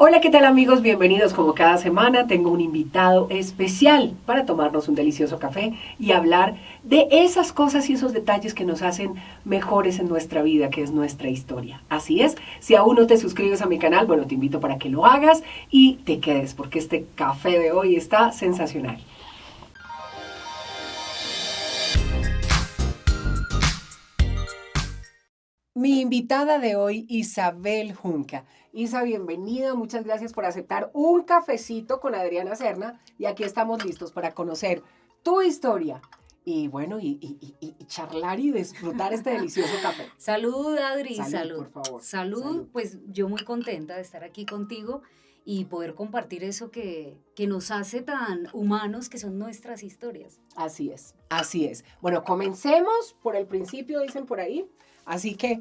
Hola, ¿qué tal amigos? Bienvenidos como cada semana. Tengo un invitado especial para tomarnos un delicioso café y hablar de esas cosas y esos detalles que nos hacen mejores en nuestra vida, que es nuestra historia. Así es, si aún no te suscribes a mi canal, bueno, te invito para que lo hagas y te quedes porque este café de hoy está sensacional. Mi invitada de hoy, Isabel Junca. Isa, bienvenida, muchas gracias por aceptar un cafecito con Adriana Serna y aquí estamos listos para conocer tu historia y bueno, y charlar y disfrutar este delicioso café. Salud, Adri, Salud, salud. por favor. Salud, pues yo muy contenta de estar aquí contigo y poder compartir eso que nos hace tan humanos, que son nuestras historias. Así es, así es. Bueno, comencemos por el principio, dicen por ahí. Así que,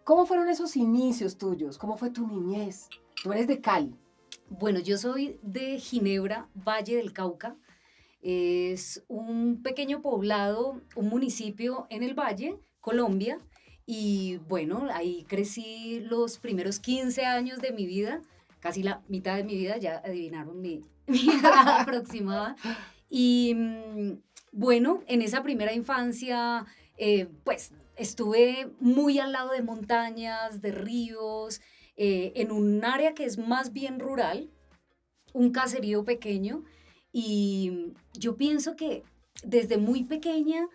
¿cómo fueron esos inicios tuyos? ¿Cómo fue tu niñez? Tú eres de Cali. Bueno, yo soy de Ginebra, Valle del Cauca. Es un pequeño poblado, un municipio en el Valle, Colombia. Y bueno, ahí crecí los primeros 15 años de mi vida, casi la mitad de mi vida, ya adivinaron mi edad aproximada. Y bueno, en esa primera infancia, pues estuve muy al lado de montañas, de ríos, en un área que es más bien rural, un caserío pequeño. Y yo pienso que desde muy pequeña,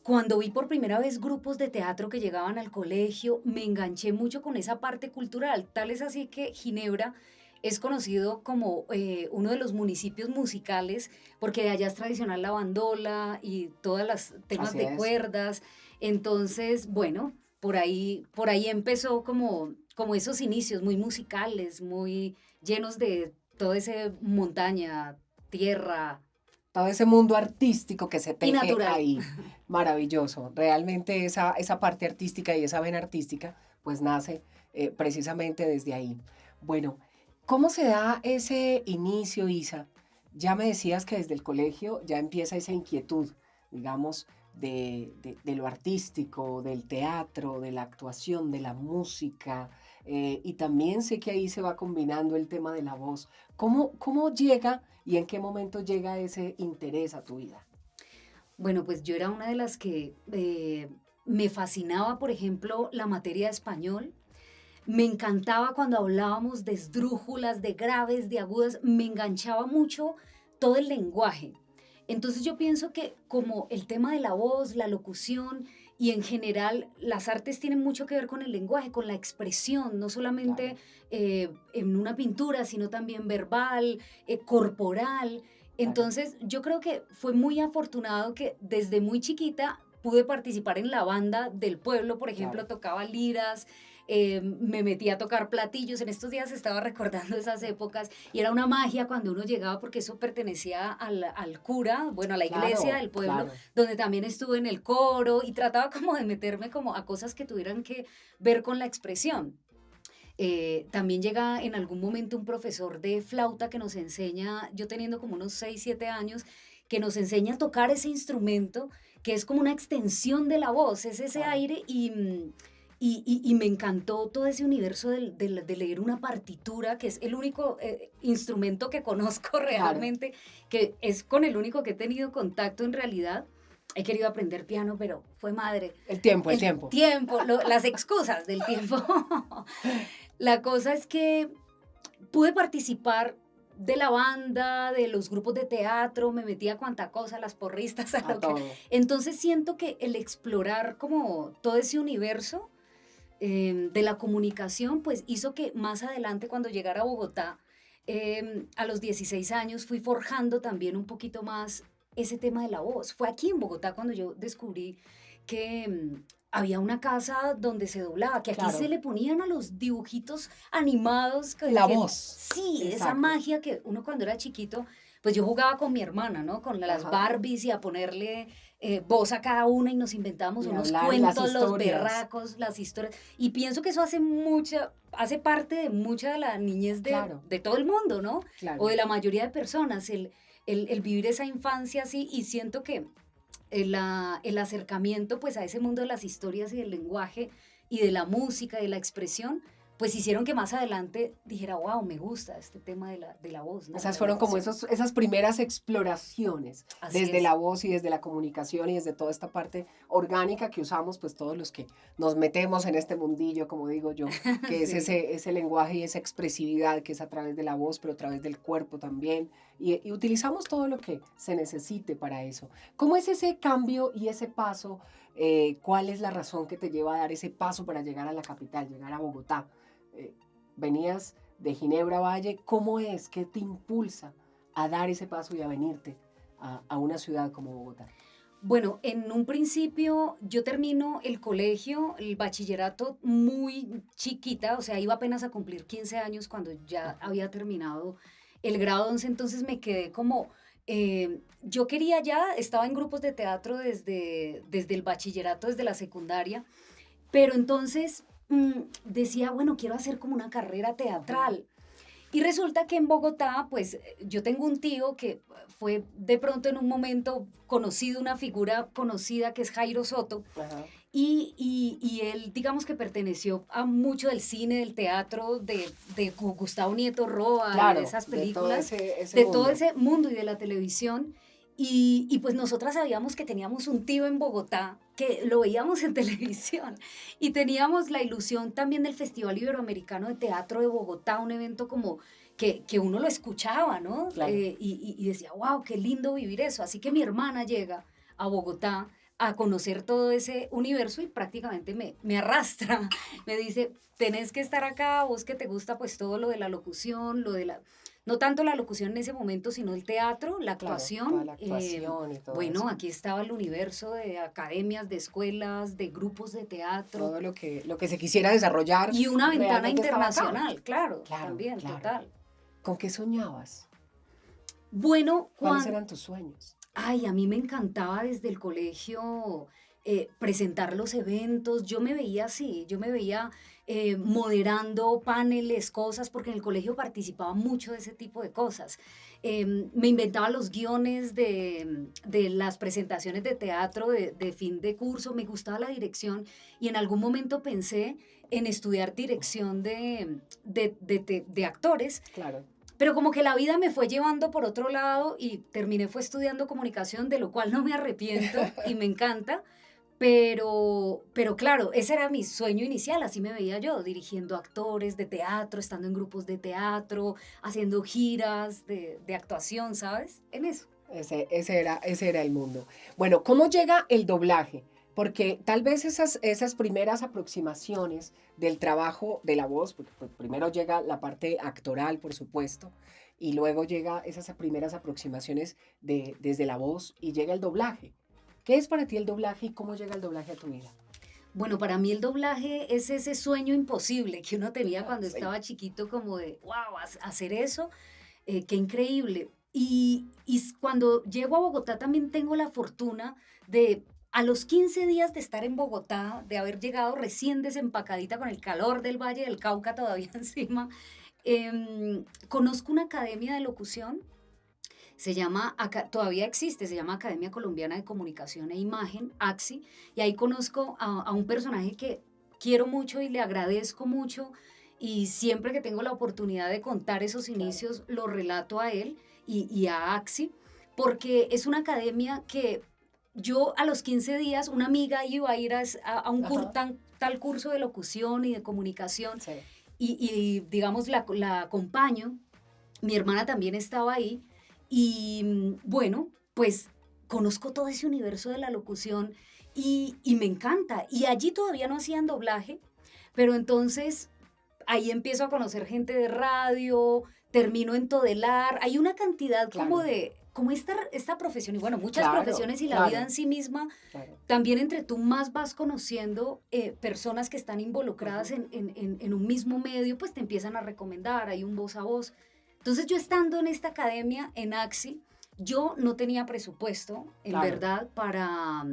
cuando vi por primera vez grupos de teatro que llegaban al colegio, me enganché mucho con esa parte cultural. Tal es así que Ginebra es conocido como uno de los municipios musicales, porque de allá es tradicional la bandola y todos los temas Así de es. cuerdas. Entonces, bueno, por ahí empezó como esos inicios muy musicales, muy llenos de todo ese montaña, tierra Todo ese mundo artístico que se y teje natural. ahí. Maravilloso. Realmente esa parte artística y esa vena artística pues nace precisamente desde ahí. Bueno, ¿cómo se da ese inicio, Isa? Ya me decías que desde el colegio ya empieza esa inquietud, digamos, de lo artístico, del teatro, de la actuación, de la música, y también sé que ahí se va combinando el tema de la voz. ¿Cómo llega y en qué momento llega ese interés a tu vida? Bueno, pues yo era una de las que me fascinaba, por ejemplo, la materia de español. Me encantaba cuando hablábamos de esdrújulas, de graves, de agudas. Me enganchaba mucho todo el lenguaje. Entonces yo pienso que como el tema de la voz, la locución y en general las artes tienen mucho que ver con el lenguaje, con la expresión, no solamente Claro. en una pintura, sino también verbal, corporal. Claro. Entonces yo creo que fue muy afortunado que desde muy chiquita pude participar en la banda del pueblo, por ejemplo, Claro. tocaba liras, me metí a tocar platillos. En estos días estaba recordando esas épocas y era una magia cuando uno llegaba porque eso pertenecía al cura, bueno, a la iglesia Claro, del pueblo, claro. donde también estuve en el coro y trataba como de meterme como a cosas que tuvieran que ver con la expresión. También llega en algún momento un profesor de flauta que nos enseña, yo teniendo como unos 6 7 años, que nos enseña a tocar ese instrumento que es como una extensión de la voz, es ese Claro. aire y me encantó todo ese universo de leer una partitura, que es el único instrumento que conozco Claro. realmente, que es con el único que he tenido contacto en realidad. He querido aprender piano, pero fue madre. El tiempo, el El tiempo. tiempo, las excusas del tiempo. La cosa es que pude participar de la banda, de los grupos de teatro, me metía a cuanta cosa, las porristas, a A lo que... todo. Entonces siento que el explorar como todo ese universo de la comunicación, pues hizo que más adelante cuando llegara a Bogotá, a los 16 años, fui forjando también un poquito más ese tema de la voz. Fue aquí en Bogotá cuando yo descubrí que había una casa donde se doblaba, que aquí se Claro. le ponían a los dibujitos animados, La voz. sí, esa Exacto. magia que uno cuando era chiquito, pues yo jugaba con mi hermana, ¿no? Con las Ajá. Barbies y a ponerle voz a cada una y nos inventábamos Y unos hablar y las cuentos, los historias. berracos, las historias. Y pienso que eso hace parte de mucha de la niñez Claro, de todo el mundo, ¿no? O claro. de la mayoría de personas, el vivir esa infancia así. Y siento que el acercamiento pues a ese mundo de las historias y del lenguaje y de la música, de la expresión, pues hicieron que más adelante dijera, wow, me gusta este tema de la voz, ¿no? Esas La fueron como locución. esas primeras exploraciones Así desde es. la voz y desde la comunicación y desde toda esta parte orgánica que usamos pues todos los que nos metemos en este mundillo, como digo yo, que es Sí. ese lenguaje y esa expresividad que es a través de la voz, pero a través del cuerpo también. Y utilizamos todo lo que se necesite para eso. ¿Cómo es ese cambio y ese paso? ¿Cuál es la razón que te lleva a dar ese paso para llegar a la capital, llegar a Bogotá? Eh, Venías de Ginebra Valle, ¿cómo es que te impulsa a dar ese paso y a venirte a una ciudad como Bogotá? Bueno, en un principio yo termino el colegio, el bachillerato muy chiquita, o sea, iba apenas a cumplir 15 años cuando ya había terminado el grado 11, entonces me quedé como, yo quería ya, estaba en grupos de teatro desde el bachillerato, desde la secundaria, pero entonces decía, bueno, quiero hacer como una carrera Ajá, teatral. Y resulta que en Bogotá, pues yo tengo un tío que fue de pronto en un momento conocido, una figura conocida que es Jairo Soto, ajá. y él digamos que perteneció a mucho del cine, del teatro, de Gustavo Nieto Roa y de Claro, esas de todo películas, ese de todo mundo. ese mundo y de la televisión. Y pues nosotras sabíamos que teníamos un tío en Bogotá, que lo veíamos en televisión, y teníamos la ilusión también del Festival Iberoamericano de Teatro de Bogotá, un evento como que uno lo escuchaba, ¿no? Claro. Y decía, wow, qué lindo vivir eso. Así que mi hermana llega a Bogotá a conocer todo ese universo y prácticamente me arrastra, me dice, tenés que estar acá, vos que te gusta pues todo lo de la locución, lo de la, no tanto la locución en ese momento, sino el teatro, la Claro, toda actuación. la actuación y todo Bueno, eso. aquí estaba el universo de academias, de escuelas, de grupos de teatro Todo lo que se quisiera desarrollar y una ventana realmente estaba acá. internacional, claro, Claro, también, claro. total. ¿Con qué soñabas? Bueno, ¿Cuáles cuando, eran tus sueños? ay, a mí me encantaba desde el colegio presentar los eventos. Yo me veía así, yo me veía moderando paneles, cosas, porque en el colegio participaba mucho de ese tipo de cosas. Me inventaba los guiones de las presentaciones de teatro de fin de curso, me gustaba la dirección y en algún momento pensé en estudiar dirección de actores, Claro. pero como que la vida me fue llevando por otro lado y terminé fue estudiando comunicación, de lo cual no me arrepiento y me encanta, pero claro, ese era mi sueño inicial, así me veía yo, dirigiendo actores de teatro, estando en grupos de teatro, haciendo giras de actuación, ¿sabes? En eso. Ese era el mundo. Bueno, ¿cómo llega el doblaje? Porque tal vez esas primeras aproximaciones del trabajo de la voz, porque pues, primero llega la parte actoral, por supuesto, y luego llega esas primeras aproximaciones desde la voz y llega el doblaje. ¿Qué es para ti el doblaje y cómo llega el doblaje a tu vida? Bueno, para mí el doblaje es ese sueño imposible que uno tenía cuando Sí, estaba chiquito, como de, wow, hacer eso, qué increíble. Cuando llego a Bogotá también tengo la fortuna de, a los 15 días de estar en Bogotá, de haber llegado recién desempacadita con el calor del Valle del Cauca todavía encima, conozco una academia de locución, se llama, todavía existe, se llama Academia Colombiana de Comunicación e Imagen, AXI, y ahí conozco a un personaje que quiero mucho y le agradezco mucho, y siempre que tengo la oportunidad de contar esos claro. inicios, lo relato a él y a AXI, porque es una academia que yo a los 15 días, una amiga iba a ir a un Ajá, tal curso de locución y de comunicación, sí, y digamos, la acompaño, mi hermana también estaba ahí, y bueno, pues conozco todo ese universo de la locución y me encanta. Y allí todavía no hacían doblaje, pero entonces ahí empiezo a conocer gente de radio, termino en Todelar, hay una cantidad como claro, de, como esta profesión, y bueno, muchas claro, profesiones y la vida claro, en sí misma, claro. también entre tú más vas conociendo personas que están involucradas Ujú, en un mismo medio, pues te empiezan a recomendar, hay un voz a voz. Entonces yo estando en esta academia, en AXI, yo no tenía presupuesto, en claro, verdad, para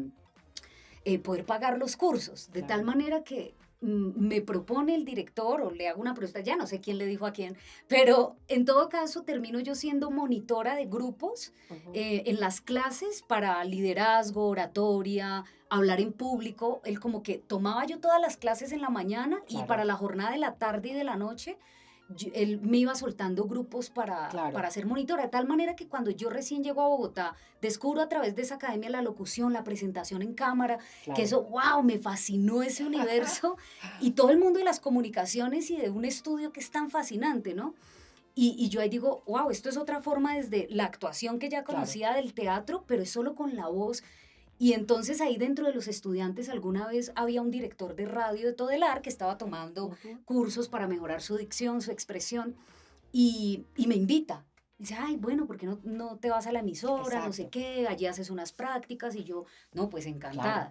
poder pagar los cursos, de tal claro. manera que me propone el director o le hago una propuesta, ya no sé quién le dijo a quién, pero en todo caso termino yo siendo monitora de grupos en las clases para liderazgo, oratoria, hablar en público. Él como que tomaba yo todas las clases en la mañana y Claro. para la jornada de la tarde y de la noche él me iba soltando grupos Claro. para ser monitora, de tal manera que cuando yo recién llego a Bogotá, descubro a través de esa academia la locución, la presentación en cámara, que Claro. eso, wow, me fascinó ese universo y todo el mundo de las comunicaciones y de un estudio que es tan fascinante, ¿no? Y yo ahí digo, wow, esto es otra forma desde la actuación que ya Claro. conocía del teatro, pero es solo con la voz. Y entonces ahí dentro de los estudiantes alguna vez había un director de radio de Todelar que estaba tomando cursos para mejorar su dicción, su expresión, y me invita. Dice, ay, bueno, ¿por qué no te vas a la emisora? No sé Exacto. qué, allí haces unas prácticas. Y yo, no, pues encantada. Claro.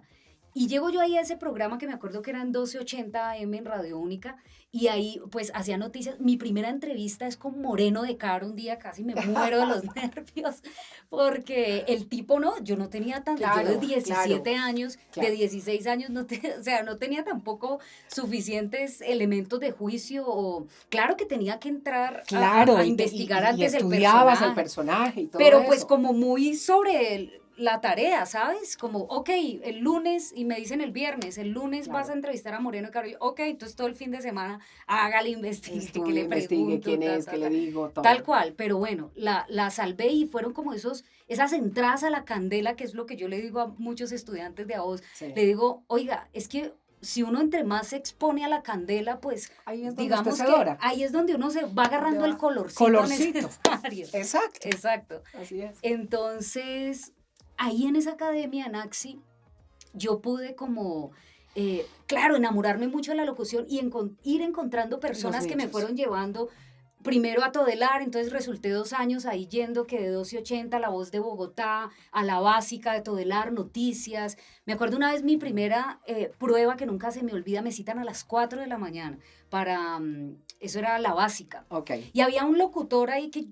Y llego yo ahí a ese programa que me acuerdo que era en 1280 AM en Radio Única, y ahí pues hacía noticias. Mi primera entrevista es con Moreno de Caro, un día casi me muero de los nervios, porque el tipo no, yo no tenía tanto, yo de Claro, 17 claro, años, de claro. 16 años, o sea, no tenía tampoco suficientes elementos de juicio, o claro que tenía que entrar Claro, a y investigar y antes el estudiabas el personaje, personaje y todo pero pues eso. como muy sobre la tarea, ¿sabes? Como, ok, el lunes, y me dicen el viernes, el lunes vas a Claro. entrevistar a Moreno Caro, ok, entonces todo el fin de semana hágale, investigue, que Estudie, le investigue pregunto, quién es, qué le digo, tal todo. cual, pero bueno, la salvé y fueron como esas entradas a la candela, que es lo que yo le digo a muchos estudiantes de AOS, Sí. le digo, oiga, es que si uno entre más se expone a la candela, pues Ahí es donde usted digamos se que dora. ahí es donde uno se va agarrando el colorcito Colorcito. necesario. Exacto. Exacto. Así es. Entonces, ahí en esa academia, en Axi, yo pude como, claro, enamorarme mucho de la locución y ir encontrando Los personas que me nichos. fueron llevando primero a Todelar, entonces resulté 2 años ahí yendo que de 1280 a La Voz de Bogotá, a la básica de Todelar, noticias. Me acuerdo una vez mi primera prueba que nunca se me olvida, me citan a las 4 de la mañana para, eso era la básica. Ok. Y había un locutor ahí que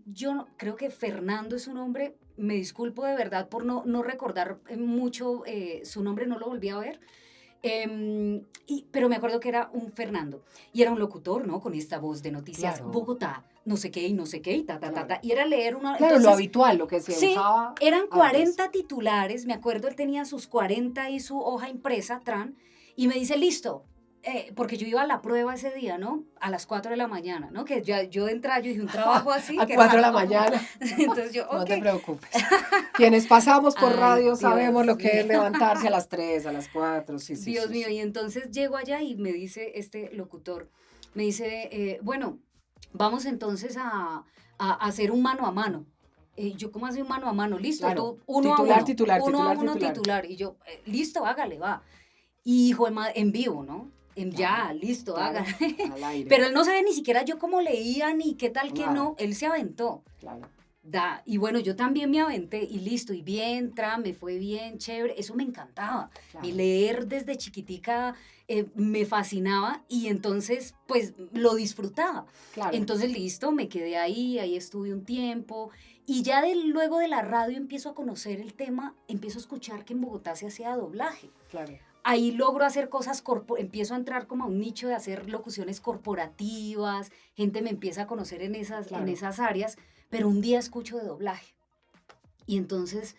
creo que Fernando es su nombre, me disculpo de verdad por no recordar mucho su nombre, no lo volví a ver. Pero me acuerdo que era un Fernando y era un locutor, ¿no? Con esta voz de noticias, Claro. Bogotá, no sé qué y no sé qué y ta, ta, ta, Claro. ta. Y era leer una... Claro, entonces, lo habitual, lo que se sí, usaba eran antes. 40 titulares, me acuerdo, él tenía sus 40 y su hoja impresa, tran, y me dice, listo, porque yo iba a la prueba ese día, ¿no? A las 4 de la mañana, ¿no? Que ya, yo de entrada, yo dije, un trabajo así. A que 4 de la no. mañana. Entonces yo, No ok. te preocupes. Quienes pasamos por Ay, radio sabemos Dios lo que es mío. levantarse a las 3, a las 4. Sí, sí, Dios sí, mío, sí. y entonces llego allá y me dice este locutor, me dice, bueno, vamos entonces a hacer un mano a mano. Yo, ¿cómo hace un mano a mano? Listo, Claro. tú uno a Titular, uno, titular, uno a titular, uno titular. titular. Y yo, listo, hágale, va. Y hijo, en vivo, ¿no? Ya, Claro, listo, claro, hágale. al aire. Pero él no sabe ni siquiera yo cómo leía, ni qué tal que Nada. no. Él se aventó. Claro. Y bueno, yo también me aventé y listo, y bien, me fue bien, chévere, eso me encantaba. Claro. Y leer desde chiquitica me fascinaba y entonces pues lo disfrutaba. Claro. Entonces listo, me quedé ahí estuve un tiempo y ya luego de la radio empiezo a conocer el tema, empiezo a escuchar que en Bogotá se hacía doblaje. Claro. Ahí logro hacer cosas, empiezo a entrar como a un nicho de hacer locuciones corporativas, gente me empieza a conocer en Claro. esas áreas, pero un día escucho de doblaje. Y entonces,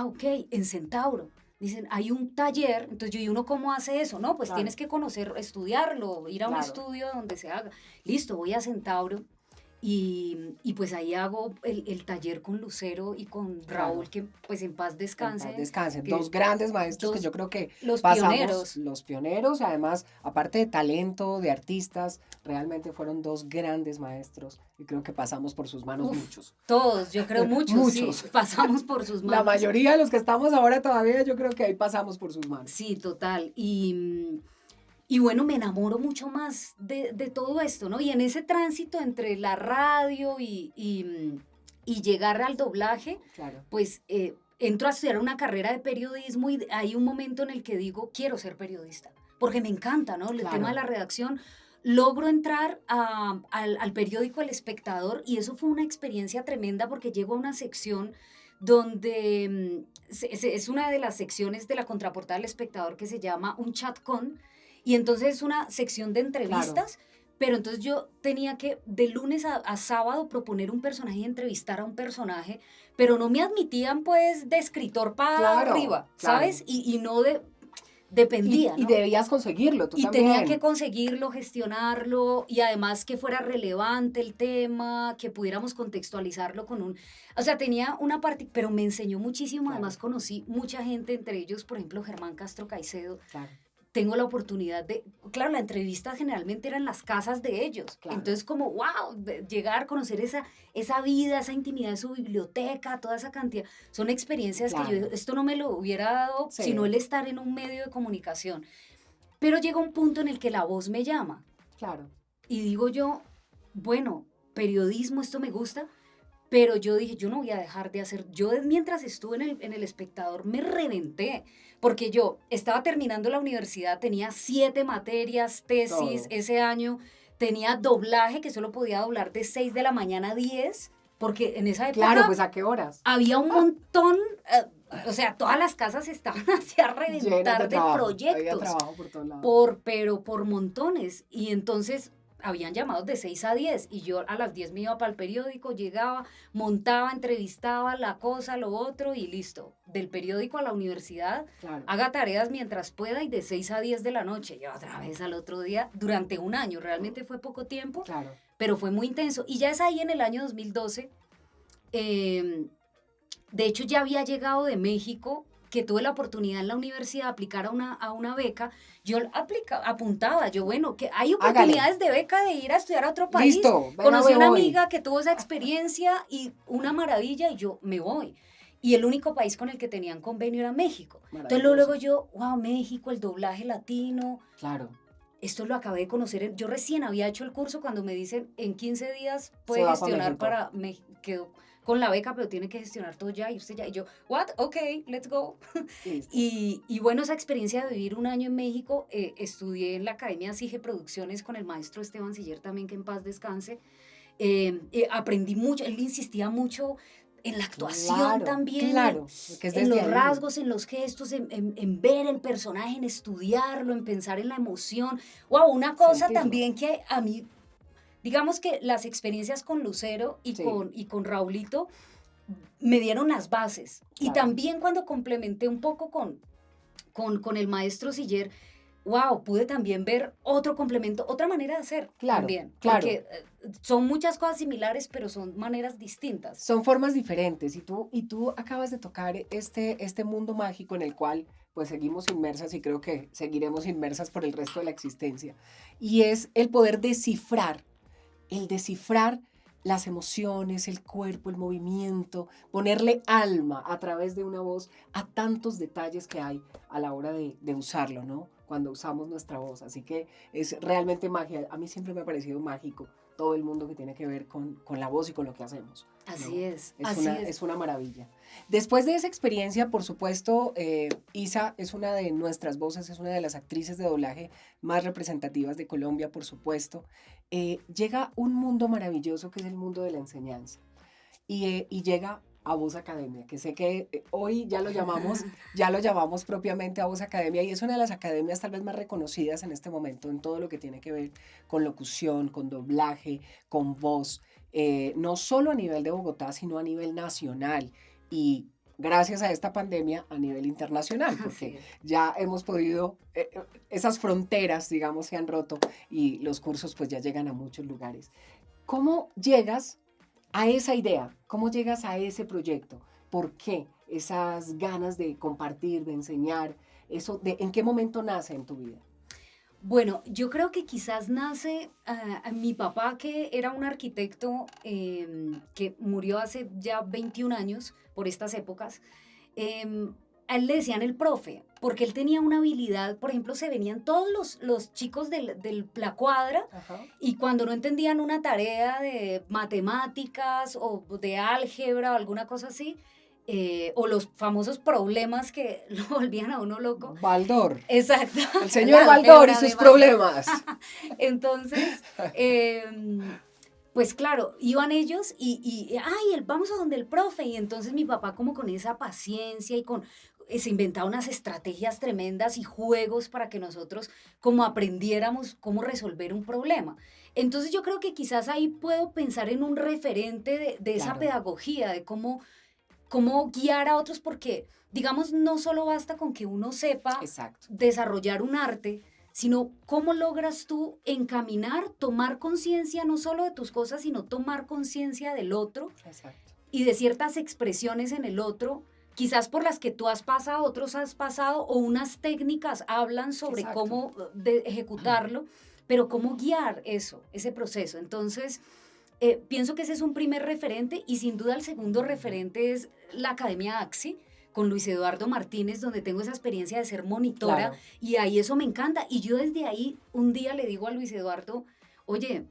ok, en Centauro, dicen, hay un taller, entonces yo, ¿y uno cómo hace eso? No, pues Claro. tienes que conocer, estudiarlo, ir a un Claro. estudio donde se haga. Listo, voy a Centauro. Y pues ahí hago el taller con Lucero y con Raúl, Claro. que pues en paz descanse. En paz descansen. que- Dos grandes maestros que dos- yo creo que los pasamos, pioneros. los pioneros, además, aparte de talento, de artistas, realmente fueron dos grandes maestros y creo que pasamos por sus manos Uf, muchos. Todos, yo creo muchos, Muchos. sí, pasamos por sus manos. La mayoría de los que estamos ahora todavía, yo creo que ahí pasamos por sus manos. Sí, total. Y bueno, me enamoro mucho más de todo esto, ¿no? Y en ese tránsito entre la radio y llegar al doblaje, Claro. pues entro a estudiar una carrera de periodismo y hay un momento en el que digo, quiero ser periodista, porque me encanta, ¿no? El Claro. tema de la redacción. Logro entrar al periódico El Espectador y eso fue una experiencia tremenda porque llego a una sección donde es una de las secciones de la contraportada del Espectador que se llama un chat con. Y entonces es una sección de Claro, entrevistas, pero entonces yo tenía que de lunes a sábado proponer un personaje y entrevistar a un personaje, pero no me admitían pues de escritor para claro, arriba, claro. ¿sabes? Y no dependía, Y ¿no? debías conseguirlo, tú Y tenía que también. conseguirlo, gestionarlo y además que fuera relevante el tema, que pudiéramos contextualizarlo con un... O sea, tenía una parte, pero me enseñó muchísimo, Claro, además conocí mucha gente, entre ellos, por ejemplo, Germán Castro Caicedo. claro, Tengo la oportunidad de, claro, la entrevista generalmente era en las casas de ellos, claro, entonces como, wow, llegar, conocer esa vida, esa intimidad de su biblioteca, toda esa cantidad, son experiencias que yo, claro. esto no me lo hubiera dado, sino Sí, el estar en un medio de comunicación. Pero llega un punto en el que la voz me llama claro, y digo yo, bueno, periodismo, esto me gusta, pero yo dije, yo no voy a dejar de hacer, mientras estuve en el Espectador me reventé, porque yo estaba terminando la universidad, tenía 7 materias, tesis todo. ese año, tenía doblaje que solo podía doblar de 6 de la mañana a 10, porque en esa Claro, época pues ¿a qué horas? había un montón, o sea, todas las casas estaban hacia Llenas de reventar de trabajo, había proyectos trabajo por todos lados. pero por montones. Y entonces habían llamados de 6 a 10 y yo a las 10 me iba para el periódico, llegaba, montaba, entrevistaba la cosa, lo otro y listo. Del periódico a la universidad, Claro, haga tareas mientras pueda y de 6 a 10 de la noche. Y otra vez al otro día, durante un año. Realmente fue poco tiempo, claro. pero fue muy intenso. Y ya es ahí en el año 2012. eh, de hecho, ya había llegado de México, que tuve la oportunidad en la universidad de aplicar a una beca. Yo apuntaba, yo, bueno, que hay Hágale. oportunidades de beca de ir a estudiar a otro país. Listo, venga, Conocí me a una voy. amiga que tuvo esa experiencia y una maravilla y yo me voy. Y el único país con el que tenían convenio era México. Entonces luego Maravilloso. yo, wow, México, el doblaje latino, Claro, esto lo acabé de conocer. Yo recién había hecho el curso cuando me dicen, en 15 días se puede va para gestionar México. para México. Quedó con la beca, pero tiene que gestionar todo ya, irse ya. Y yo, what? Ok, let's go. Listo. Y bueno, esa experiencia de vivir un año en México, estudié en la Academia Sige Producciones con el maestro Esteban Siller también, que en paz descanse. Aprendí mucho, él insistía mucho en la actuación Claro, también, en, claro, porque es en desde los ahí. rasgos, en los gestos, en ver el personaje, en estudiarlo, en pensar en la emoción. Wow, una cosa Sentirlo. también que a mí, digamos que las experiencias con Lucero y Sí, con Raulito me dieron las bases. Y claro, también cuando complementé un poco con el maestro Siller, wow, pude también ver otro complemento, otra manera de hacer claro, también, claro. porque son muchas cosas similares, pero son maneras distintas. Son formas diferentes y tú acabas de tocar este mundo mágico en el cual pues seguimos inmersas y creo que seguiremos inmersas por el resto de la existencia. Y es el poder descifrar las emociones, el cuerpo, el movimiento, ponerle alma a través de una voz a tantos detalles que hay a la hora de usarlo, ¿no? Cuando usamos nuestra voz. Así que es realmente magia. A mí siempre me ha parecido mágico todo el mundo que tiene que ver con la voz y con lo que hacemos, Así ¿no? es, Es así una, es. es una maravilla. Después de esa experiencia, por supuesto, Isa es una de nuestras voces, es una de las actrices de doblaje más representativas de Colombia, por supuesto. Llega un mundo maravilloso que es el mundo de la enseñanza y llega a Voz Academia, que sé que hoy ya lo llamamos propiamente a Voz Academia y es una de las academias tal vez más reconocidas en este momento en todo lo que tiene que ver con locución, con doblaje, con voz, no solo a nivel de Bogotá, sino a nivel nacional y gracias a esta pandemia a nivel internacional, Así porque es. ya hemos podido, esas fronteras, digamos, se han roto y los cursos pues ya llegan a muchos lugares. ¿Cómo llegas a esa idea? ¿Cómo llegas a ese proyecto? ¿Por qué esas ganas de compartir, de enseñar? ¿En qué momento nace en tu vida? Bueno, yo creo que quizás nace mi papá, que era un arquitecto que murió hace ya 21 años por estas épocas. A él le decían el profe, porque él tenía una habilidad, por ejemplo, se venían todos los chicos de la cuadra Ajá. y cuando no entendían una tarea de matemáticas o de álgebra o alguna cosa así, o los famosos problemas que lo volvían a uno loco. Baldor. Exacto, El la señor Baldor y álgebra de sus Baldor. problemas. Entonces, pues claro, iban ellos ay, vamos a donde el profe. Y entonces mi papá como con esa paciencia y se inventaba unas estrategias tremendas y juegos para que nosotros como aprendiéramos cómo resolver un problema. Entonces yo creo que quizás ahí puedo pensar en un referente de esa Claro, pedagogía, de cómo guiar a otros, porque, digamos, no solo basta con que uno sepa exacto, desarrollar un arte, sino cómo logras tú encaminar, tomar conciencia no solo de tus cosas, sino tomar conciencia del otro exacto, y de ciertas expresiones en el otro, quizás por las que tú has pasado, otros has pasado, o unas técnicas hablan sobre exacto. cómo ejecutarlo, pero cómo guiar eso, ese proceso. Entonces, pienso que ese es un primer referente y sin duda el segundo referente es la Academia AXI con Luis Eduardo Martínez, donde tengo esa experiencia de ser monitora Claro, y ahí eso me encanta. Y yo desde ahí un día le digo a Luis Eduardo, oye,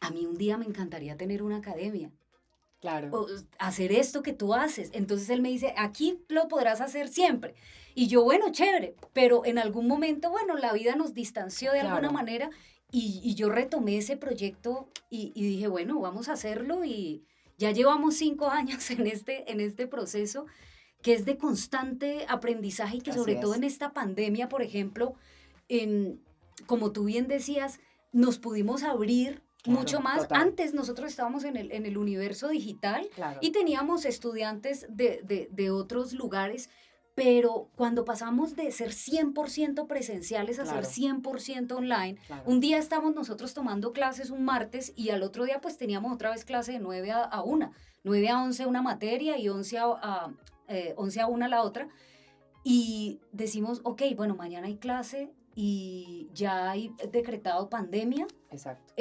a mí un día me encantaría tener una academia claro, o hacer esto que tú haces. Entonces él me dice, aquí lo podrás hacer siempre. Y yo, bueno, chévere, pero en algún momento, bueno, la vida nos distanció de alguna claro. manera y yo retomé ese proyecto y dije, bueno, vamos a hacerlo y ya llevamos 5 años en este proceso que es de constante aprendizaje y que Así sobre todo es. en esta pandemia, por ejemplo, em, como tú bien decías, nos pudimos abrir mucho Claro, más. total. Antes nosotros estábamos en el universo digital Claro, y teníamos estudiantes de otros lugares, pero cuando pasamos de ser 100% presenciales a ser claro, 100% online, claro. un día estábamos nosotros tomando clases un martes y al otro día pues teníamos otra vez clase de 9 a 1, 9 a 11 una materia y 11 a 1 la otra. Y decimos, ok, bueno, mañana hay clase y ya hay decretado pandemia. Exacto.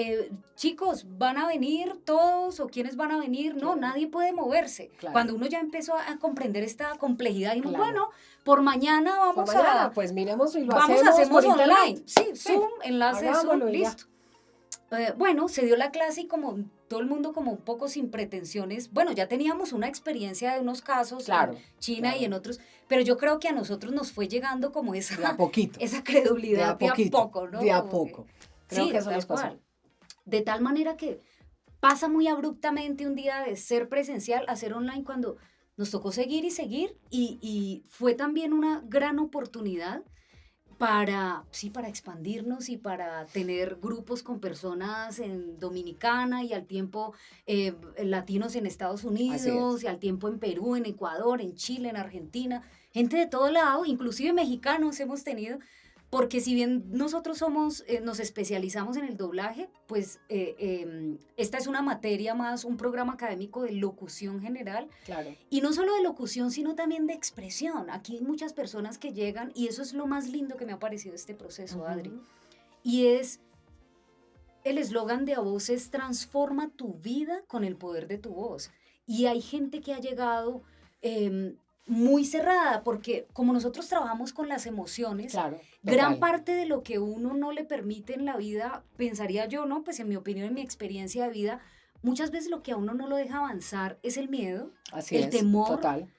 Chicos, ¿van a venir todos o quiénes van a venir? No, ¿Quién? nadie puede moverse. Claro, Cuando uno ya empezó a comprender esta complejidad, dijimos, claro. bueno, por mañana Por mañana, pues miremos y lo hacemos por hacemos internet. online. Sí, Sí, Zoom, enlace Zoom, hagámoslo y ya. listo. Bueno, se dio la clase y como todo el mundo como un poco sin pretensiones, bueno, ya teníamos una experiencia de unos casos en Claro, China y claro. en otros, pero yo creo que a nosotros nos fue llegando como De a esa, poquito, esa de credulidad a de a poquito, poco, ¿no? de a Como que, poco. Creo que sí, eso tal nos pasó. cual. De tal manera que pasa muy abruptamente un día de ser presencial a ser online cuando nos tocó seguir y seguir y fue también una gran oportunidad para expandirnos y para tener grupos con personas en Dominicana y al tiempo latinos en Estados Así Unidos es. y al tiempo en Perú, en Ecuador, en Chile, en Argentina, gente de todo lado, inclusive mexicanos hemos tenido, porque si bien nosotros nos especializamos en el doblaje, pues esta es una materia más, un programa académico de locución general Claro. y no solo de locución, sino también de expresión. Aquí hay muchas personas que llegan y eso es lo más lindo que me ha parecido este proceso, Adri. Ujú. Y es, el eslogan de A Voz es transforma tu vida con el poder de tu voz. Y hay gente que ha llegado muy cerrada porque como nosotros trabajamos con las emociones, Claro, gran total. parte de lo que uno no le permite en la vida, pensaría yo, ¿no? Pues en mi opinión, en mi experiencia de vida, muchas veces lo que a uno no lo deja avanzar es el miedo, Así el es, temor, total.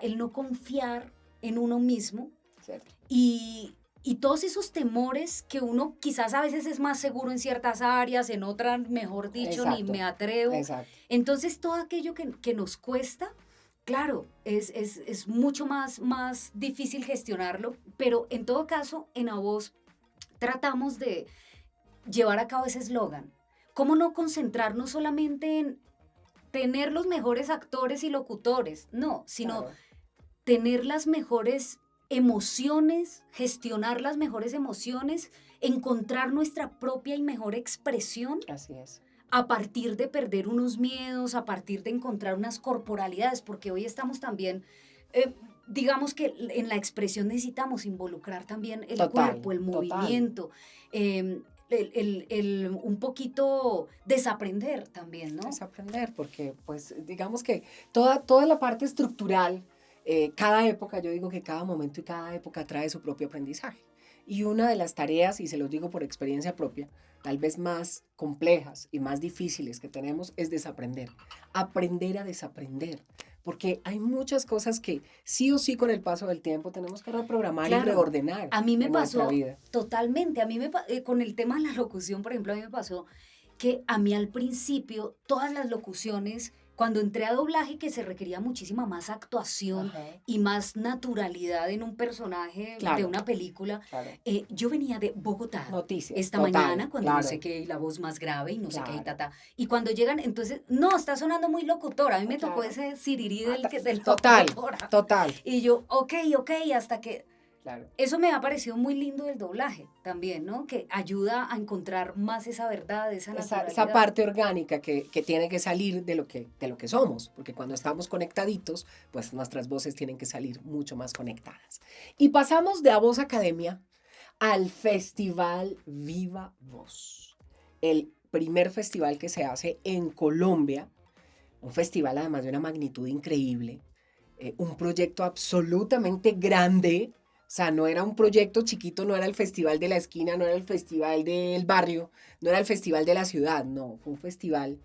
el no confiar en uno mismo Cierto. y todos esos temores que uno quizás a veces es más seguro en ciertas áreas, en otras, mejor dicho, ni Exacto, me atrevo. exacto. Entonces todo aquello que nos cuesta, claro, es mucho más difícil gestionarlo, pero en todo caso, en A Voz tratamos de llevar a cabo ese eslogan. ¿Cómo no concentrarnos solamente en tener los mejores actores y locutores? No, sino Claro, tener las mejores emociones, gestionar las mejores emociones, encontrar nuestra propia y mejor expresión así es. a partir de perder unos miedos, a partir de encontrar unas corporalidades, porque hoy estamos también, digamos que en la expresión necesitamos involucrar también el Total, cuerpo, el total. movimiento, un poquito desaprender también, ¿no? Es aprender, porque pues digamos que toda la parte estructural, cada época, yo digo que cada momento y cada época trae su propio aprendizaje. Y una de las tareas, y se los digo por experiencia propia, tal vez más complejas y más difíciles que tenemos es desaprender. Aprender a desaprender. Porque hay muchas cosas que sí o sí con el paso del tiempo tenemos que reprogramar y Claro, reordenar a mí me en nuestra pasó vida. totalmente, con el tema de la locución, por ejemplo, a mí me pasó que a mí al principio todas las locuciones Cuando entré a doblaje, que se requería muchísima más actuación Ajá, y más naturalidad en un personaje de claro, una película, claro. yo venía de Bogotá Noticias, esta total, mañana, cuando no sé claro, qué, y la voz más grave y no sé qué, y claro, ta. Y cuando llegan, entonces, no, está sonando muy locutora. A mí me tocó claro. ese sirirí Ah, de total, locutora. total, Y yo, ok, hasta que claro. eso me ha parecido muy lindo del doblaje también, ¿no? Que ayuda a encontrar más esa verdad, esa Esa naturalidad. parte orgánica que tiene que salir de lo que somos, porque cuando estamos conectaditos, pues nuestras voces tienen que salir mucho más conectadas. Y pasamos de A Voz Academia al Festival Viva Voz, el primer festival que se hace en Colombia, un festival además de una magnitud increíble, un proyecto absolutamente grande. O sea, no era un proyecto chiquito, no era el festival de la esquina, no era el festival del barrio, no era el festival de la ciudad, no, fue un festival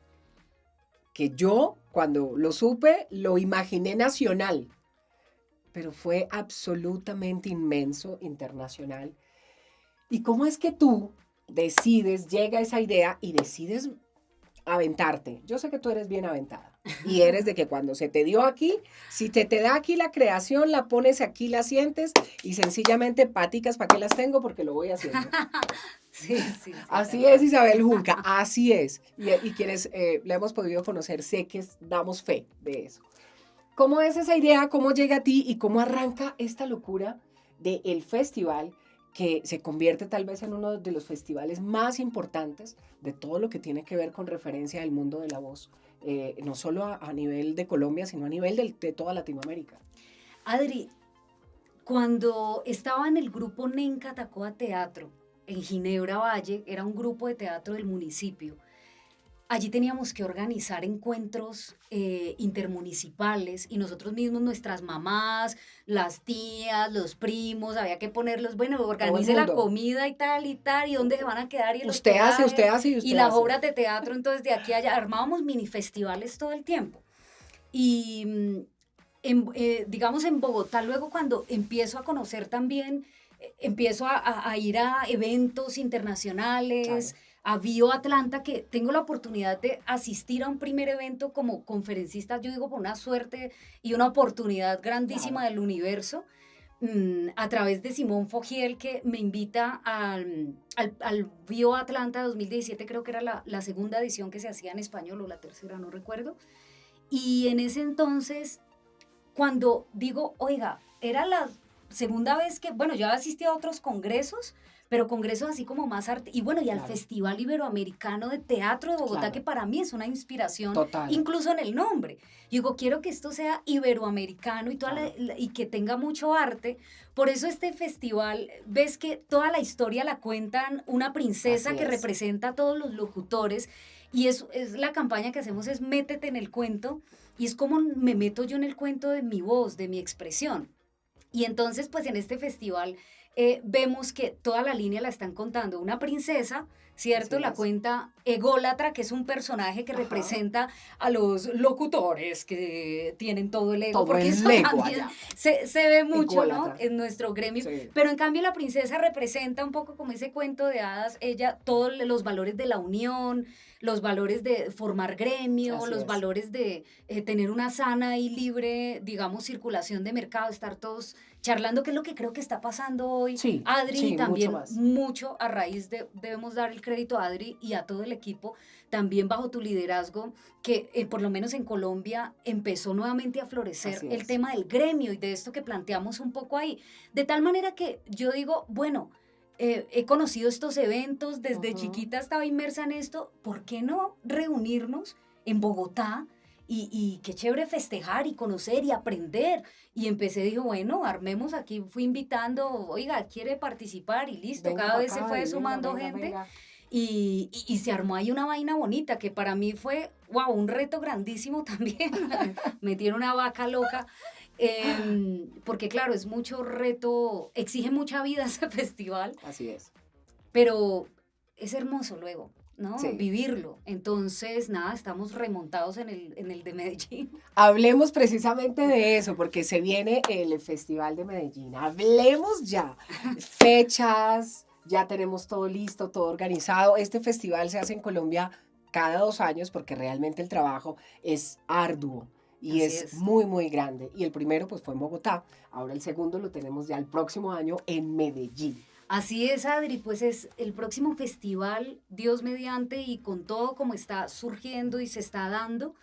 que yo, cuando lo supe, lo imaginé nacional, pero fue absolutamente inmenso, internacional. ¿Y cómo es que tú decides, llega esa idea y decides aventarte? Yo sé que tú eres bien aventada. Y eres de que cuando se te dio aquí, si te da aquí la creación, la pones aquí, la sientes y sencillamente paticas, ¿para qué las tengo? Porque lo voy haciendo. Sí, tal Así es, cual. Isabel Junca, así es. Y quienes la hemos podido conocer, sé que damos fe de eso. ¿Cómo es esa idea? ¿Cómo llega a ti? ¿Y cómo arranca esta locura del festival que se convierte tal vez en uno de los festivales más importantes de todo lo que tiene que ver con referencia del mundo de la voz? No solo a nivel de Colombia, sino a nivel de toda Latinoamérica. Adri, cuando estaba en el grupo Nenca Tacoa Teatro, en Ginebra Valle, era un grupo de teatro del municipio. Allí teníamos que organizar encuentros intermunicipales y nosotros mismos, nuestras mamás, las tías, los primos, había que ponerlos, bueno, Todo el organice la mundo. comida y dónde se van a quedar y el Usted hace, usted hospedaje hace y y usted las hace. obras de teatro, entonces de aquí a allá armábamos mini festivales todo el tiempo. Y digamos en Bogotá, luego cuando empiezo a conocer también, empiezo a ir a eventos Claro, internacionales, a Bio Atlanta, que tengo la oportunidad de asistir a un primer evento como conferencista, yo digo por una suerte y una oportunidad grandísima claro. del universo, a través de Simón Fogiel, que me invita al Bio Atlanta 2017, creo que era la segunda edición que se hacía en español o la tercera, no recuerdo. Y en ese entonces, cuando digo, oiga, era la segunda vez que, bueno, yo había asistido a otros congresos, pero congresos así como más arte, y bueno, y al Claro, Festival Iberoamericano de Teatro de Bogotá, que claro, para mí es una inspiración, total, incluso en el nombre. Yo digo, quiero que esto sea iberoamericano y, claro, y que tenga mucho arte. Por eso este festival, ves que toda la historia la cuentan una princesa así que es. representa a todos los locutores, y es la campaña que hacemos es métete en el cuento, y es como me meto yo en el cuento de mi voz, de mi expresión. Y entonces, pues en este festival vemos que toda la línea la están contando una princesa, Así ¿cierto? La es. cuenta Ególatra, que es un personaje que Ajá. representa a los locutores que tienen todo el ego, Todo porque el eso lego también allá. se ve mucho, ¿no? Ególatra. En nuestro gremio. Sí, Pero en cambio la princesa representa un poco como ese cuento de hadas, ella, todos los valores de la unión, los valores de formar gremio, así los es. valores de tener una sana y libre, digamos, circulación de mercado, estar todos charlando, que es lo que creo que está pasando hoy, Sí, Adri, y sí, mucho también más. mucho a raíz de, debemos dar el crédito a Adri y a todo el equipo, también bajo tu liderazgo, que por lo menos en Colombia empezó nuevamente a florecer Así el es. tema del gremio y de esto que planteamos un poco ahí. De tal manera que yo digo, bueno, he conocido estos eventos, desde Ujú. chiquita estaba inmersa en esto, ¿por qué no reunirnos en Bogotá? Y qué chévere festejar y conocer y aprender. Y empecé, dijo, bueno, armemos aquí, fui invitando, oiga, quiere participar y listo, Venga cada para vez se acá fue y venga, sumando venga, gente venga. y se armó ahí una vaina bonita que para mí fue, wow, un reto grandísimo también. Me tiene una vaca loca. Porque claro, es mucho reto, exige mucha vida ese festival, Así es. pero es hermoso luego, ¿no? Sí. Vivirlo. Entonces, nada, estamos remontados en el de Medellín. Hablemos precisamente de eso, porque se viene el Festival de Medellín. Hablemos ya. Fechas, ya tenemos todo listo, todo organizado. Este festival se hace en Colombia cada 2 años porque realmente el trabajo es arduo y Así es es. muy, muy grande. Y el primero pues fue en Bogotá, ahora el segundo lo tenemos ya el próximo año en Medellín. Así es, Adri, pues es el próximo festival, Dios mediante, y con todo como está surgiendo y se está dando,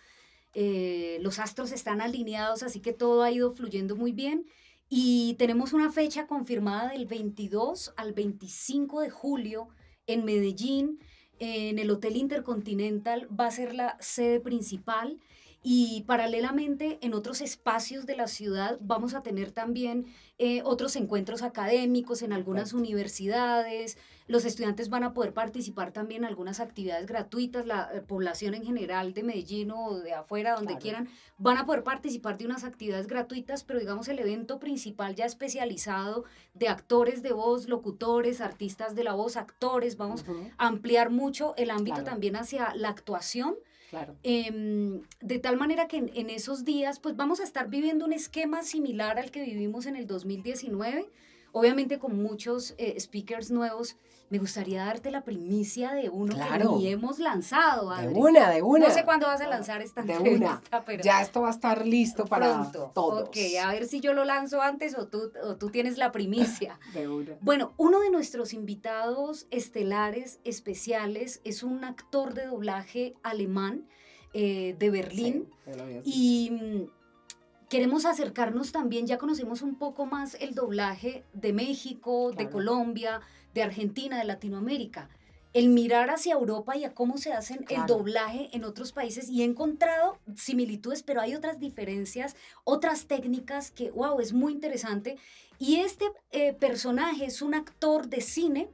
los astros están alineados, así que todo ha ido fluyendo muy bien. Y tenemos una fecha confirmada del 22 al 25 de julio en Medellín, en el Hotel Intercontinental, va a ser la sede principal. Y paralelamente en otros espacios de la ciudad vamos a tener también otros encuentros académicos en algunas Perfecto. universidades. Los estudiantes van a poder participar también en algunas actividades gratuitas. La población en general de Medellín o de afuera, donde Claro, quieran, van a poder participar de unas actividades gratuitas, pero digamos el evento principal ya especializado de actores de voz, locutores, artistas de la voz, actores. Vamos ujú, a ampliar mucho el ámbito claro, también hacia la actuación. claro. De tal manera que en esos días pues vamos a estar viviendo un esquema similar al que vivimos en el 2019, obviamente con muchos speakers nuevos. Me gustaría darte la primicia de uno que ni Claro, hemos lanzado, de Adri. una, de No sé una. cuándo vas a No, lanzar esta de una. entrevista, pero Ya esto va a estar listo para pronto. Ok, todos. a ver si yo lo lanzo antes o tú tienes la primicia. De una. Bueno, uno de nuestros invitados estelares especiales es un actor de doblaje alemán de Sí, Berlín me lo habías dicho. y queremos acercarnos también, ya conocemos un poco más el doblaje de México, de Claro, Colombia, de Argentina, de Latinoamérica. El mirar hacia Europa y a cómo se hacen el claro, doblaje en otros países y he encontrado similitudes, pero hay otras diferencias, otras técnicas que, wow, es muy interesante. Y este personaje es un actor de cine,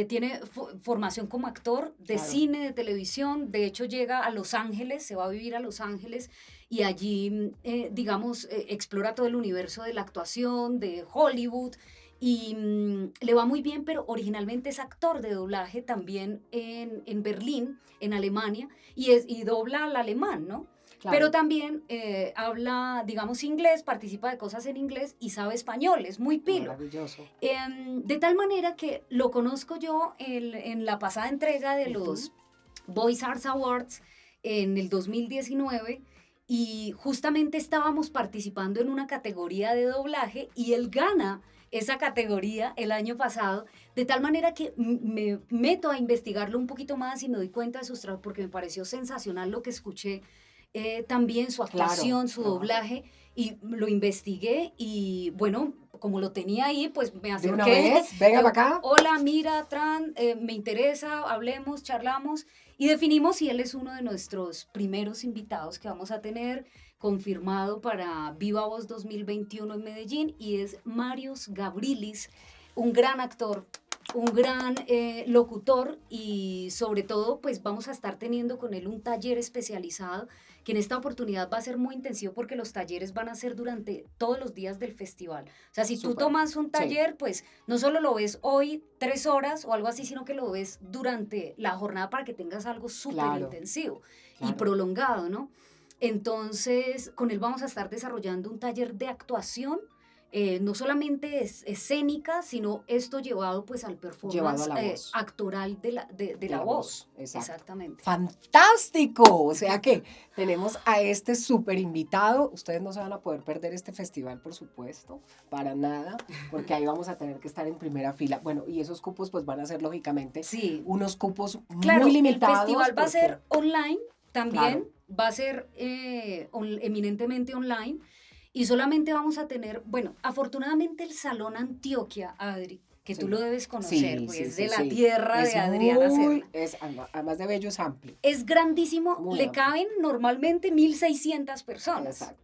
tiene formación como actor de claro. cine, de televisión, de hecho llega a Los Ángeles, se va a vivir a Los Ángeles y allí, digamos, explora todo el universo de la actuación, de Hollywood, y le va muy bien, pero originalmente es actor de doblaje también en Berlín, en Alemania, y dobla al alemán, ¿no? Pero Claro, también habla, digamos, inglés, participa de cosas en inglés y sabe español, es muy pilo. maravilloso. De tal manera que lo conozco yo en la pasada entrega de Ujú, los Voice Arts Awards en el 2019 y justamente estábamos participando en una categoría de doblaje y él gana esa categoría el año pasado, de tal manera que me meto a investigarlo un poquito más y me doy cuenta de sus trabajos porque me pareció sensacional lo que escuché, también su claro, actuación, su claro. doblaje, y lo investigué y bueno, como lo tenía ahí, pues me De una acerqué. vez, venga para acá. Hola, mira, Tran, me interesa, hablemos, charlamos y definimos si él es uno de nuestros primeros invitados que vamos a tener confirmado para Viva Voz 2021 en Medellín y es Marios Gabrilis, un gran actor, un gran locutor y sobre todo pues vamos a estar teniendo con él un taller especializado que en esta oportunidad va a ser muy intensivo porque los talleres van a ser durante todos los días del festival. O sea, si tú Súper. tomas un Sí, taller, pues no solo lo ves hoy 3 horas o algo así, sino que lo ves durante la jornada para que tengas algo súper claro, intensivo y claro. prolongado, ¿no? Entonces, con él vamos a estar desarrollando un taller de actuación, no solamente es escénica, sino esto llevado pues al Llevado a performance la voz, actoral de de la la voz, voz. exacto. Exactamente. ¡Fantástico! O sea que tenemos a este súper invitado. Ustedes no se van a poder perder este festival, por supuesto, para nada, porque ahí vamos a tener que estar en primera fila. Bueno, y esos cupos pues van a ser lógicamente Sí, unos cupos muy claro, el limitados festival va a porque, ser online claro, también, va a ser eminentemente online y solamente vamos a tener, bueno, afortunadamente el Salón Antioquia, Adri, que tú sí. lo debes conocer, Sí, porque sí, es de sí, la sí. tierra Es de Adriana muy, Serna. además de bello, es amplio, Es grandísimo, muy le amplio. caben normalmente 1.600 personas. Exacto.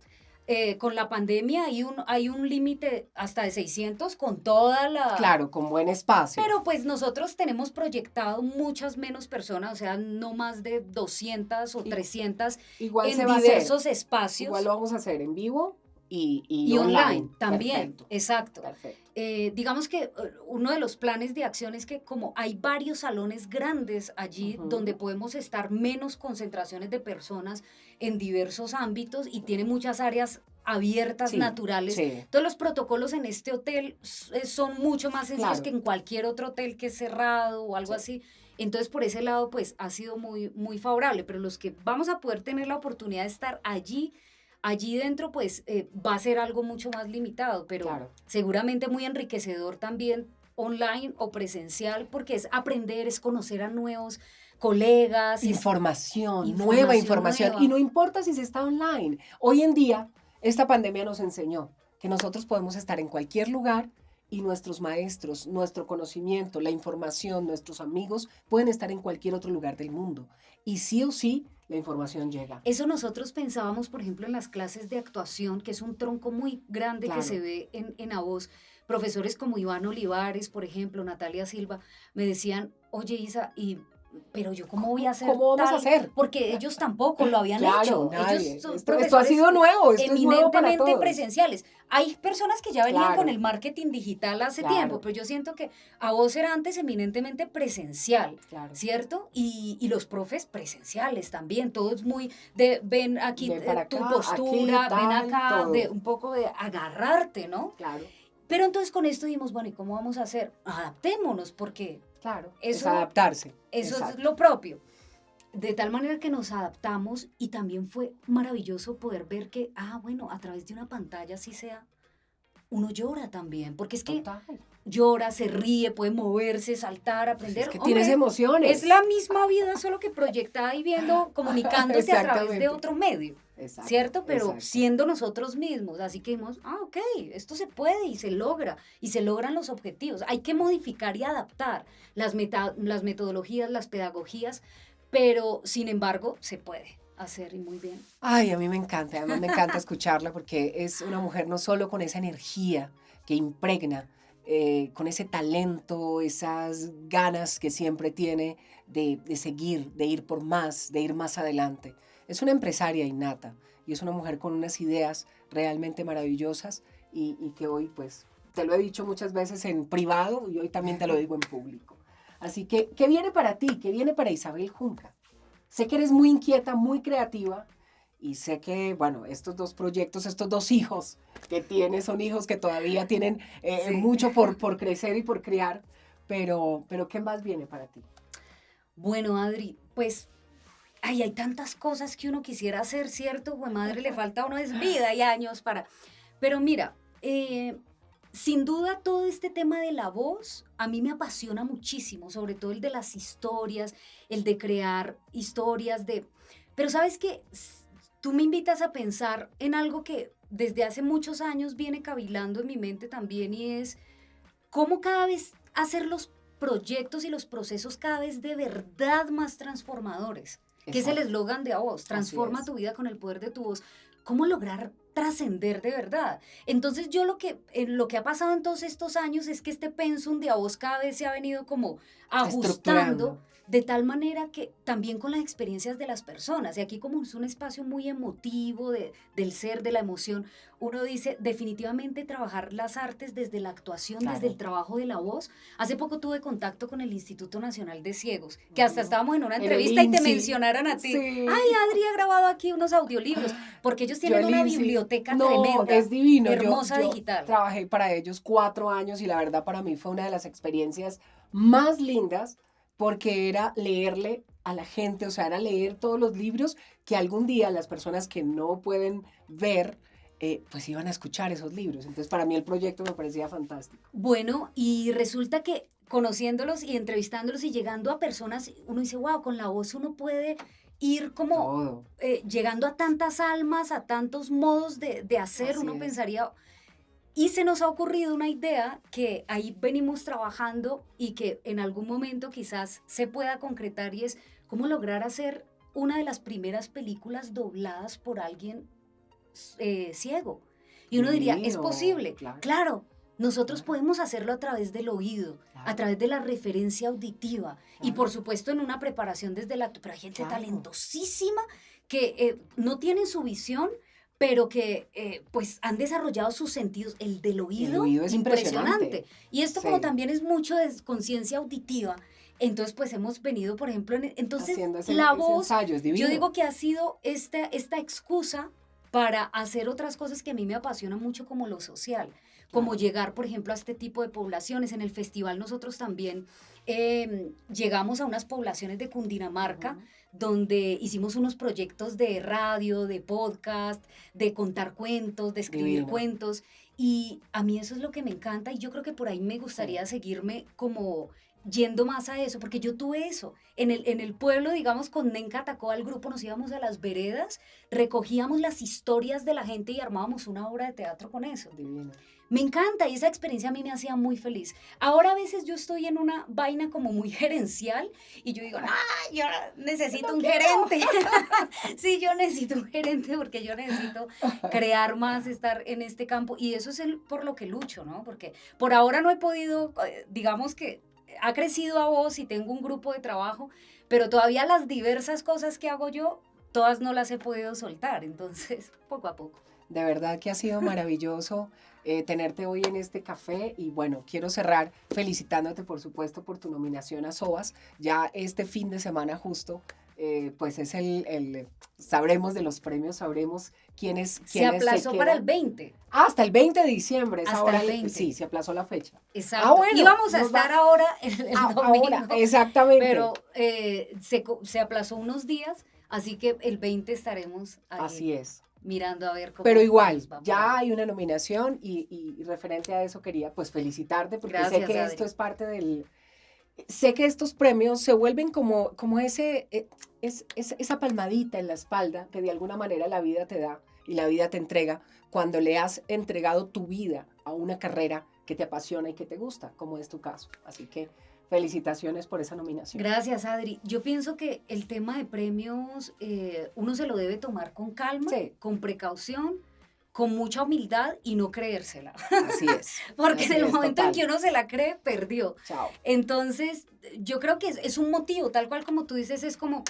Con la pandemia hay un límite hasta de 600 con toda la. Claro, con buen espacio. Pero pues nosotros tenemos proyectado muchas menos personas, o sea, no más de 200 o Y 300 igual se en va a hacer. diversos Igual espacios lo vamos a hacer en vivo y y online online. también, Perfecto, exacto. perfecto. Digamos que uno de los planes de acción es que como hay varios salones grandes allí donde Ujú, podemos estar menos concentraciones de personas en diversos ámbitos y tiene muchas áreas abiertas, sí, naturales. sí, Todos los protocolos en este hotel son mucho más sencillos que claro, en cualquier otro hotel que es cerrado o algo sí. así. Entonces, por ese lado, pues ha sido muy, muy favorable, pero los que vamos a poder tener la oportunidad de estar allí dentro, pues va a ser algo mucho más limitado, pero Claro. seguramente muy enriquecedor también online o presencial, porque es aprender, es conocer a nuevos colegas, Información, nueva información. nueva. Y no importa si se está online. Hoy en día, esta pandemia nos enseñó que nosotros podemos estar en cualquier lugar y nuestros maestros, nuestro conocimiento, la información, nuestros amigos pueden estar en cualquier otro lugar del mundo. Y sí o sí, la información llega. Eso nosotros pensábamos, por ejemplo, en las clases de actuación, que es un tronco muy grande que Claro. se ve en AVOS. Profesores como Iván Olivares, por ejemplo, Natalia Silva, me decían, oye Isa, pero yo cómo voy a hacer ¿Cómo vamos a tal? hacer? Porque ellos tampoco lo habían Claro, hecho. nadie. Ellos son Esto ha profesores sido nuevo, esto es nuevo para eminentemente todos. presenciales. Hay personas que ya venían con Claro. el marketing digital hace Claro. tiempo, pero yo siento que AVOS era antes eminentemente presencial, Claro. ¿cierto? Y los profes presenciales también, todos muy ven aquí Ven para tu acá, postura, aquí, ven tal, acá, todo. de un poco de agarrarte, ¿no? Claro, Pero entonces con esto dijimos, bueno, ¿y cómo vamos a hacer? Adaptémonos, porque claro. Es eso, adaptarse. eso es Exacto. lo propio. De tal manera que nos adaptamos y también fue maravilloso poder ver que, bueno, a través de una pantalla, así sea, uno llora también, porque es que Total. llora, se ríe, puede moverse, saltar, aprender. Es que Hombre, tienes emociones. es la misma vida, solo que proyectada y viendo, comunicándose a través de Exactamente. otro medio, Exacto, ¿cierto? Pero exacto. siendo nosotros mismos. Así que dijimos, ok, esto se puede y se logra, y se logran los objetivos. Hay que modificar y adaptar las metodologías, las pedagogías, pero sin embargo se puede hacer y muy bien. Ay, a mí me encanta, además me encanta escucharla porque es una mujer no solo con esa energía que impregna, con ese talento, esas ganas que siempre tiene de seguir, de ir por más, de ir más adelante. Es una empresaria innata y es una mujer con unas ideas realmente maravillosas y que hoy, pues, te lo he dicho muchas veces en privado y hoy también te lo digo en público. Así que, ¿qué viene para ti? ¿Qué viene para Isabel Junca? Sé que eres muy inquieta, muy creativa y sé que, bueno, estos dos proyectos, estos dos hijos que tienes son hijos que todavía tienen Sí. mucho por crecer y por criar, pero ¿qué más viene para ti? Bueno, Adri, pues hay tantas cosas que uno quisiera hacer, ¿cierto? Pues madre, le falta a uno es vida y años para... Pero mira, sin duda todo este tema de la voz a mí me apasiona muchísimo, sobre todo el de las historias, el de crear historias de... Pero sabes que tú me invitas a pensar en algo que desde hace muchos años viene cavilando en mi mente también y es cómo cada vez hacer los proyectos y los procesos cada vez de verdad más transformadores. Que es el Exacto. eslogan de A Voz, transforma tu vida con el poder de tu voz. ¿Cómo lograr trascender de verdad? Entonces yo lo que ha pasado en todos estos años es que este pensum de A Voz cada vez se ha venido como ajustando Estructurando. de tal manera que también con las experiencias de las personas, y aquí como es un espacio muy emotivo del ser, de la emoción, uno dice definitivamente trabajar las artes desde la actuación, Claro. desde el trabajo de la voz. Hace poco tuve contacto con el Instituto Nacional de Ciegos, que hasta estábamos en una En el entrevista y te INSI. mencionaron a ti. Sí. Ay, Adri ha grabado aquí unos audiolibros, porque ellos tienen Yo, una Lindsay, biblioteca no, tremenda, es divino. hermosa yo digital. trabajé para ellos 4 años y la verdad para mí fue una de las experiencias más lindas porque era leerle a la gente, o sea, era leer todos los libros que algún día las personas que no pueden ver, pues iban a escuchar esos libros. Entonces para mí el proyecto me parecía fantástico. Bueno, y resulta que conociéndolos y entrevistándolos y llegando a personas, uno dice, wow, con la voz uno puede ir como Todo. llegando a tantas almas, a tantos modos de hacer, Así uno es. pensaría, y se nos ha ocurrido una idea que ahí venimos trabajando y que en algún momento quizás se pueda concretar y es cómo lograr hacer una de las primeras películas dobladas por alguien ciego. Y uno diría, es Divino, posible. claro. Claro, nosotros Claro. podemos hacerlo a través del oído, Claro. a través de la referencia auditiva y Claro. por supuesto en una preparación desde el acto. Pero hay gente Claro. talentosísima que no tienen su visión, pero que pues han desarrollado sus sentidos. El del oído, oído es impresionante. Y esto Sí. como también es mucho de conciencia auditiva, entonces pues hemos venido, por ejemplo, entonces Haciendo ese la voz, ensayo, es divino. yo digo que ha sido esta excusa para hacer otras cosas que a mí me apasionan mucho como lo social, como Claro. llegar, por ejemplo, a este tipo de poblaciones. En el festival nosotros también llegamos a unas poblaciones de Cundinamarca, Ujú. donde hicimos unos proyectos de radio, de podcast, de contar cuentos, de escribir Divino. cuentos, y a mí eso es lo que me encanta, y yo creo que por ahí me Sí. gustaría seguirme como yendo más a eso, porque yo tuve eso. En el pueblo, digamos, con Nenca Atacó al grupo, nos íbamos a las veredas, recogíamos las historias de la gente y armábamos una obra de teatro con eso. Divino. Me encanta y esa experiencia a mí me hacía muy feliz. Ahora a veces yo estoy en una vaina como muy gerencial y yo digo, ah, yo necesito un gerente. Sí, yo necesito un gerente porque yo necesito crear más, estar en este campo y eso es por lo que lucho, ¿no? Porque por ahora no he podido, digamos que ha crecido a voz y tengo un grupo de trabajo, pero todavía las diversas cosas que hago yo, todas no las he podido soltar, entonces poco a poco. De verdad que ha sido maravilloso tenerte hoy en este café y bueno, quiero cerrar felicitándote por supuesto por tu nominación a SOAS. Ya este fin de semana justo, pues es sabremos de los premios, sabremos quiénes Se aplazó para el quedan. 20. Hasta el 20 de diciembre, es Hasta ahora el 20. sí, se aplazó la fecha. Exacto. Bueno, Íbamos a nos estar va- ahora el domingo, ahora, exactamente. pero se aplazó unos días, así que el 20 estaremos ahí Así es. mirando a ver cómo Pero nos igual, va por ya ahí. hay una nominación y referente a eso quería pues felicitarte porque sé Gracias, que Adri. esto es parte sé que estos premios se vuelven como esa palmadita en la espalda que de alguna manera la vida te da y la vida te entrega cuando le has entregado tu vida a una carrera que te apasiona y que te gusta, como es tu caso. Así que felicitaciones por esa nominación. Gracias, Adri. Yo pienso que el tema de premios uno se lo debe tomar con calma, Sí. con precaución, con mucha humildad y no creérsela. Así es. Porque Así en el es, momento en total. que uno se la cree, perdió. Chao. Entonces, yo creo que es un motivo, tal cual como tú dices, es como,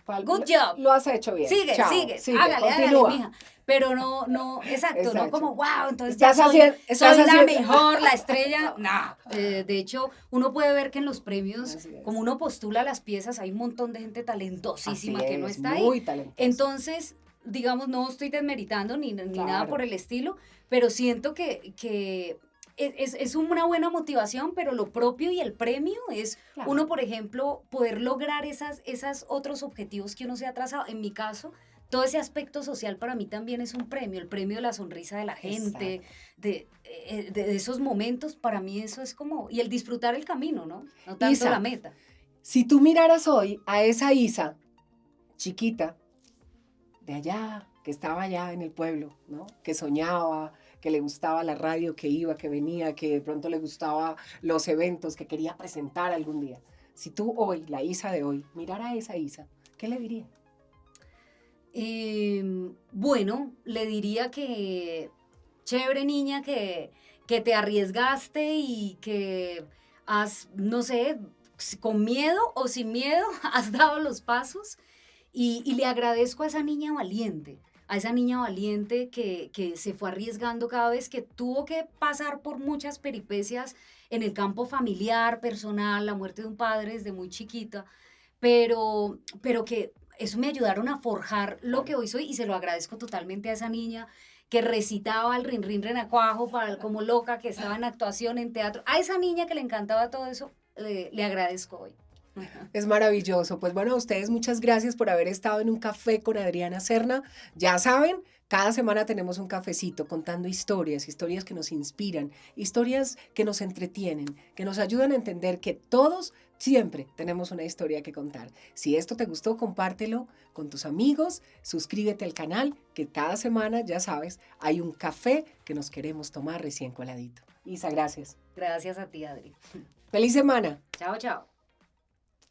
good Lo- job. Lo has hecho bien. Sigue, Chao. sigue, hágale, Continúa. mija. Pero no, exacto, no Exacto. como, wow, entonces Estás ya haciendo- soy estás la haciendo- mejor, la estrella. No. De hecho, uno puede ver que en los premios, Así es. como uno postula las piezas, hay un montón de gente talentosísima Así que no es, está ahí. muy talentoso. Entonces, digamos, no estoy desmeritando ni nada Claro. por el estilo, pero siento que es una buena motivación, pero lo propio y el premio es Claro. uno, por ejemplo, poder lograr esas otros objetivos que uno se ha trazado. En mi caso, todo ese aspecto social para mí también es un premio, el premio de la sonrisa de la gente, de esos momentos, para mí eso es como, y el disfrutar el camino, ¿no? No tanto Isa, la meta. Si tú miraras hoy a esa Isa chiquita de allá, que estaba allá en el pueblo, ¿no? Que soñaba, que le gustaba la radio, que iba, que venía, que de pronto le gustaba los eventos, que quería presentar algún día. Si tú hoy, la Isa de hoy, mirara a esa Isa, ¿qué le diría? Bueno, le diría que chévere niña, que te arriesgaste y que has, no sé, con miedo o sin miedo, has dado los pasos y le agradezco a esa niña valiente que se fue arriesgando cada vez que tuvo que pasar por muchas peripecias en el campo familiar, personal, la muerte de un padre desde muy chiquita, pero que eso me ayudaron a forjar lo que hoy soy y se lo agradezco totalmente a esa niña que recitaba el rin rin renacuajo para como loca, que estaba en actuación, en teatro. A esa niña que le encantaba todo eso, le agradezco hoy. Es maravilloso. Pues bueno, a ustedes muchas gracias por haber estado en un café con Adriana Serna. Ya saben, cada semana tenemos un cafecito contando historias, historias que nos inspiran, historias que nos entretienen, que nos ayudan a entender que todos siempre tenemos una historia que contar. Si esto te gustó, compártelo con tus amigos, suscríbete al canal, que cada semana, ya sabes, hay un café que nos queremos tomar recién coladito. Isa, gracias. Gracias a ti, Adri. ¡Feliz semana! Chao, chao.